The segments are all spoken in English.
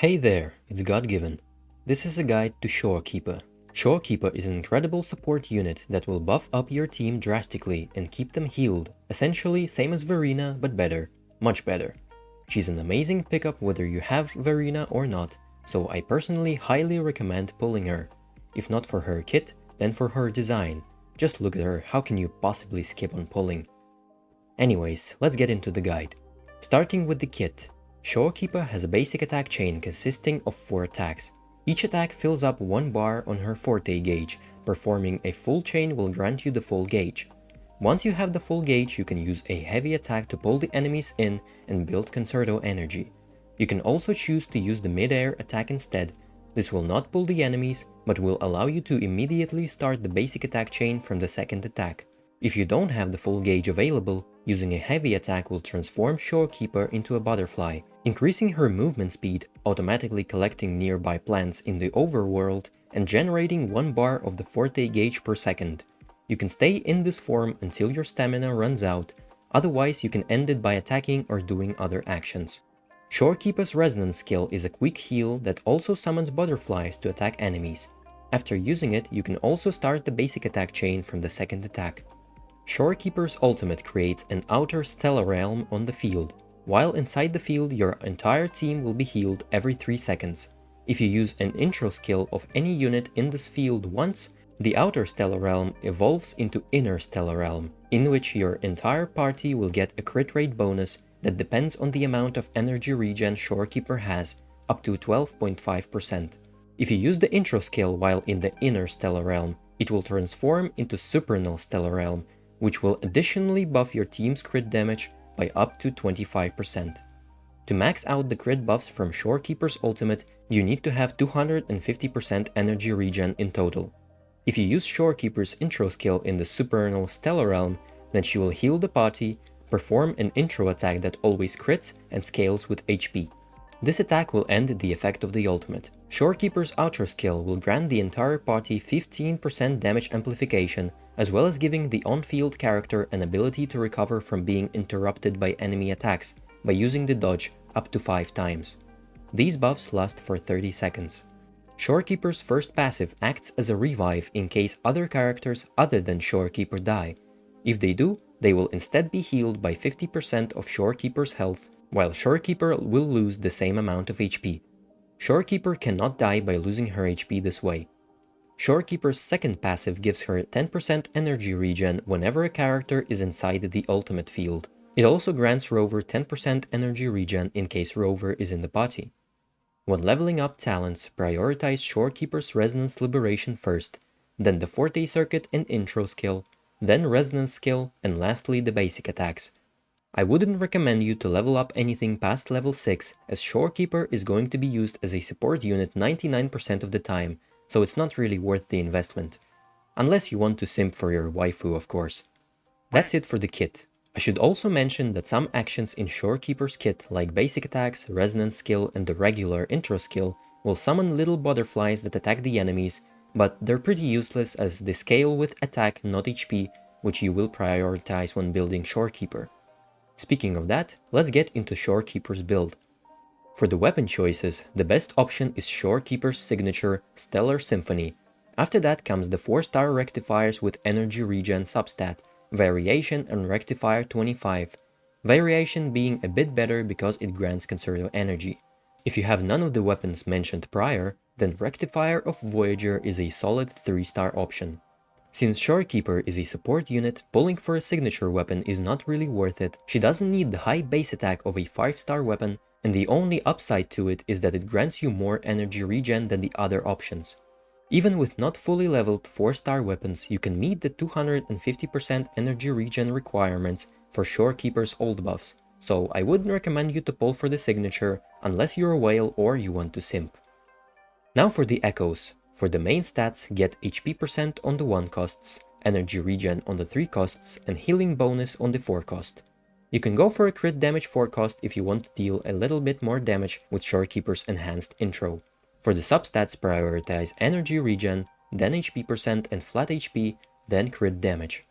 Hey there, it's God-given. This is a guide to Shorekeeper. Shorekeeper is an incredible support unit that will buff up your team drastically and keep them healed, essentially same as Verina but better, much better. She's an amazing pickup whether you have Verina or not, so I personally highly recommend pulling her. If not for her kit, then for her design. Just look at her, how can you possibly skip on pulling? Anyways, let's get into the guide. Starting with the kit. Shorekeeper has a basic attack chain consisting of 4 attacks. Each attack fills up 1 bar on her forte gauge. Performing a full chain will grant you the full gauge. Once you have the full gauge, you can use a heavy attack to pull the enemies in and build concerto energy. You can also choose to use the mid-air attack instead. This will not pull the enemies, but will allow you to immediately start the basic attack chain from the second attack. If you don't have the full gauge available, using a heavy attack will transform Shorekeeper into a butterfly, increasing her movement speed, automatically collecting nearby plants in the overworld, and generating 1 bar of the forte gauge per second. You can stay in this form until your stamina runs out, otherwise you can end it by attacking or doing other actions. Shorekeeper's resonance skill is a quick heal that also summons butterflies to attack enemies. After using it, you can also start the basic attack chain from the second attack. Shorekeeper's ultimate creates an outer stellar realm on the field. While inside the field, your entire team will be healed every 3 seconds. If you use an intro skill of any unit in this field once, the outer stellar realm evolves into inner stellar realm, in which your entire party will get a crit rate bonus that depends on the amount of energy regen Shorekeeper has, up to 12.5%. If you use the intro skill while in the inner stellar realm, it will transform into supernal stellar realm, which will additionally buff your team's crit damage by up to 25%. To max out the crit buffs from Shorekeeper's ultimate, you need to have 250% energy regen in total. If you use Shorekeeper's intro skill in the supernal stellar realm, then she will heal the party, perform an intro attack that always crits and scales with HP. This attack will end the effect of the ultimate. Shorekeeper's outer skill will grant the entire party 15% damage amplification, as well as giving the on-field character an ability to recover from being interrupted by enemy attacks by using the dodge up to 5 times. These buffs last for 30 seconds. Shorekeeper's first passive acts as a revive in case other characters other than Shorekeeper die. If they do, they will instead be healed by 50% of Shorekeeper's health, while Shorekeeper will lose the same amount of HP. Shorekeeper cannot die by losing her HP this way. Shorekeeper's second passive gives her 10% energy regen whenever a character is inside the ultimate field. It also grants Rover 10% energy regen in case Rover is in the party. When leveling up talents, prioritize Shorekeeper's Resonance Liberation first, then the Forte Circuit and Intro skill, then Resonance skill, and lastly the basic attacks. I wouldn't recommend you to level up anything past level 6, as Shorekeeper is going to be used as a support unit 99% of the time, so it's not really worth the investment. Unless you want to simp for your waifu, of course. That's it for the kit. I should also mention that some actions in Shorekeeper's kit, like basic attacks, resonance skill, and the regular intro skill, will summon little butterflies that attack the enemies, but they're pretty useless as they scale with attack, not HP, which you will prioritize when building Shorekeeper. Speaking of that, let's get into Shorekeeper's build. For the weapon choices, the best option is Shorekeeper's signature Stellar Symphony. After that comes the 4-star rectifiers with energy regen substat, Variation and Rectifier 25. Variation being a bit better because it grants concerto energy. If you have none of the weapons mentioned prior, then Rectifier of Voyager is a solid 3-star option. Since Shorekeeper is a support unit, pulling for a signature weapon is not really worth it. She doesn't need the high base attack of a 5-star weapon, and the only upside to it is that it grants you more energy regen than the other options. Even with not fully leveled 4-star weapons, you can meet the 250% energy regen requirements for Shorekeeper's old buffs, so I wouldn't recommend you to pull for the signature unless you're a whale or you want to simp. Now for the echoes. For the main stats, get HP percent on the 1 costs, energy regen on the 3 costs, and healing bonus on the 4 cost. You can go for a crit damage 4 cost if you want to deal a little bit more damage with Shorekeeper's enhanced intro. For the substats, prioritize energy regen, then HP percent and flat HP, then crit damage.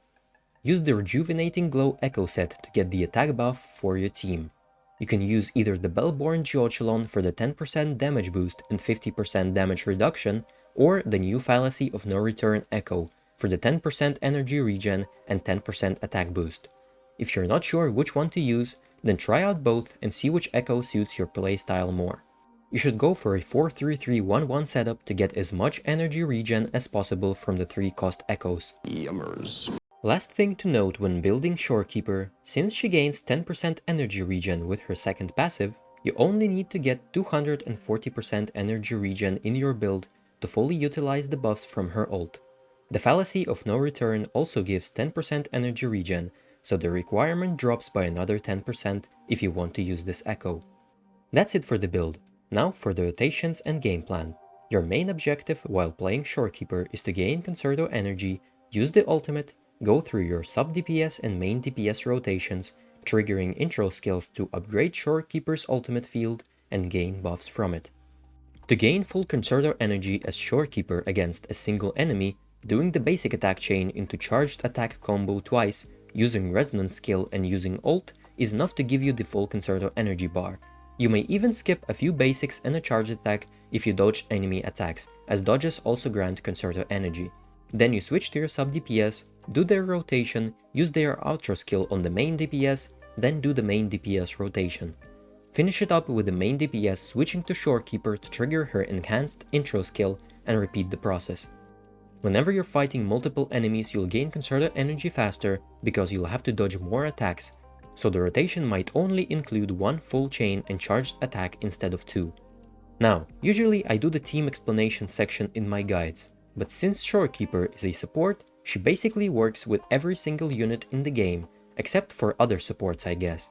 Use the Rejuvenating Glow Echo set to get the attack buff for your team. You can use either the Bellborn Geochelon for the 10% damage boost and 50% damage reduction, or the new Fallacy of No Return Echo for the 10% energy regen and 10% attack boost. If you're not sure which one to use, then try out both and see which echo suits your playstyle more. You should go for a 4-3-3-1-1 setup to get as much energy regen as possible from the 3 cost echoes. Yummers. Last thing to note when building Shorekeeper, since she gains 10% energy regen with her second passive, you only need to get 240% energy regen in your build to fully utilize the buffs from her ult. The Fallacy of No Return also gives 10% energy regen, so the requirement drops by another 10% if you want to use this echo. That's it for the build. Now for the rotations and game plan. Your main objective while playing Shorekeeper is to gain Concerto energy, use the ultimate, go through your sub DPS and main DPS rotations, triggering intro skills to upgrade Shorekeeper's ultimate field and gain buffs from it. To gain full Concerto energy as Shorekeeper against a single enemy, doing the basic attack chain into charged attack combo twice, using resonance skill and using ult is enough to give you the full Concerto energy bar. You may even skip a few basics and a charge attack if you dodge enemy attacks, as dodges also grant Concerto energy. Then you switch to your sub DPS, do their rotation, use their outro skill on the main DPS, then do the main DPS rotation. Finish it up with the main DPS switching to Shorekeeper to trigger her enhanced intro skill and repeat the process. Whenever you're fighting multiple enemies, you'll gain Concerto energy faster because you'll have to dodge more attacks, so the rotation might only include one full chain and charged attack instead of 2. Now, usually I do the team explanation section in my guides, but since Shorekeeper is a support, she basically works with every single unit in the game, except for other supports I guess.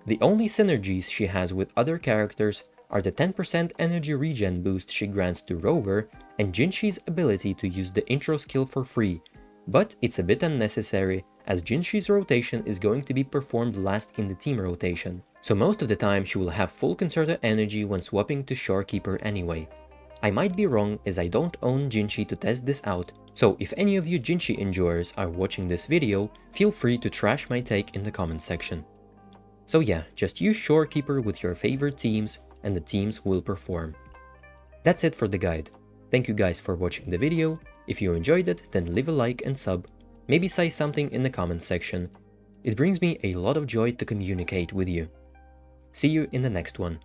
The only synergies she has with other characters are the 10% energy regen boost she grants to Rover and Jinshi's ability to use the intro skill for free, but it's a bit unnecessary as Jinshi's rotation is going to be performed last in the team rotation, so most of the time she will have full Concerto energy when swapping to Shorekeeper anyway. I might be wrong as I don't own Jinshi to test this out, so if any of you Jinshi enjoyers are watching this video, feel free to trash my take in the comment section. So yeah, just use Shorekeeper with your favorite teams and the teams will perform. That's it for the guide. Thank you guys for watching the video. If you enjoyed it, then leave a like and sub. Maybe say something in the comment section. It brings me a lot of joy to communicate with you. See you in the next one.